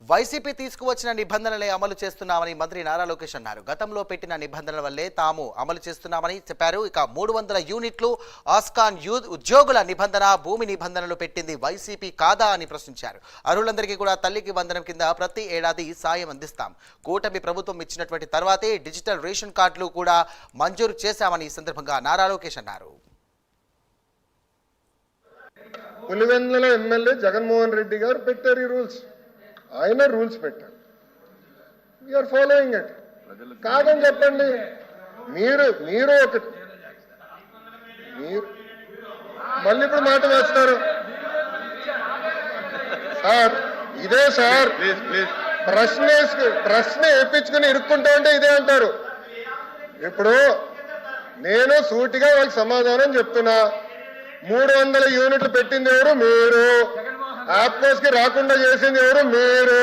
YCP తీసుకువచ్చిన నిబంధనలే అమలు చేస్తున్నామని మంత్రి నారా లోకేష్ అన్నారు. గతంలో పెట్టిన నిబంధనల వల్లే తాము అమలు చేస్తున్నామని చెప్పారు. ఇక 300 యూనిట్లు ఆస్కాన్ ఉద్యోగుల నిబంధన, భూమి నిబంధనలు పెట్టింది వైసీపీ కాదా అని ప్రశ్నించారు. అర్హులందరికీ కూడా తల్లికి వందనం కింద ప్రతి ఏడాది సాయం అందిస్తాం. కూటమి ప్రభుత్వం ఇచ్చినటువంటి తర్వాతే డిజిటల్ రేషన్ కార్డులు కూడా మంజూరు చేశామని ఈ సందర్భంగా నారా లోకేష్ అన్నారు. పులివెందుల ఎమ్మెల్యే జగన్మోహన్ రెడ్డి గారు పెట్టారు ఈ రూల్స్. ఆయన రూల్స్ పెట్టారు. We are following it. కాదని చెప్పండి. మీరు ఒకటి మీరు మళ్ళీ ఇప్పుడు మాట వేస్తారు సార్. ఇదే సార్ ప్రశ్న వేయించుకుని ఇరుక్కుంటా ఉంటే ఇదే అంటారు. ఇప్పుడు నేను సూటిగా వాళ్ళకి సమాధానం చెప్తున్నా. 300 యూనిట్లు పెట్టింది ఎవరు? మీరు. ఆప్కోస్ కి రాకుండా చేసింది ఎవరు? మీరు.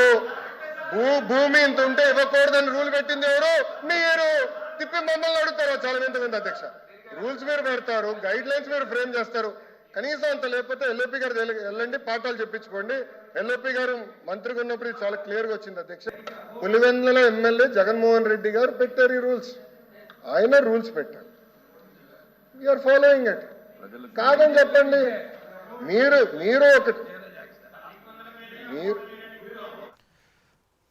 భూమి ఇంత ఉంటే ఇవ్వకూడదని రూల్ పెట్టింది ఎవరు? మీరు. తిప్పి మమ్మల్ని అడుగుతారు చాలా మంది అధ్యక్ష. రూల్స్ మీరు పెడతారు, గైడ్ లైన్స్ మీరు ఫ్రేమ్ చేస్తారు. కనీసం అంత లేకపోతే ఎల్ఓపి గారు వెళ్ళండి, పాఠాలు చెప్పించుకోండి. ఎల్ఓపి గారు మంత్రిగా ఉన్నప్పుడు ఇది చాలా క్లియర్గా వచ్చింది అధ్యక్ష. పులివెందుల ఎమ్మెల్యే జగన్మోహన్ రెడ్డి గారు పెట్టారు ఈ రూల్స్. ఆయన రూల్స్ పెట్టారు. We are following it. కాదని చెప్పండి. మీరు ఒకటి మీరు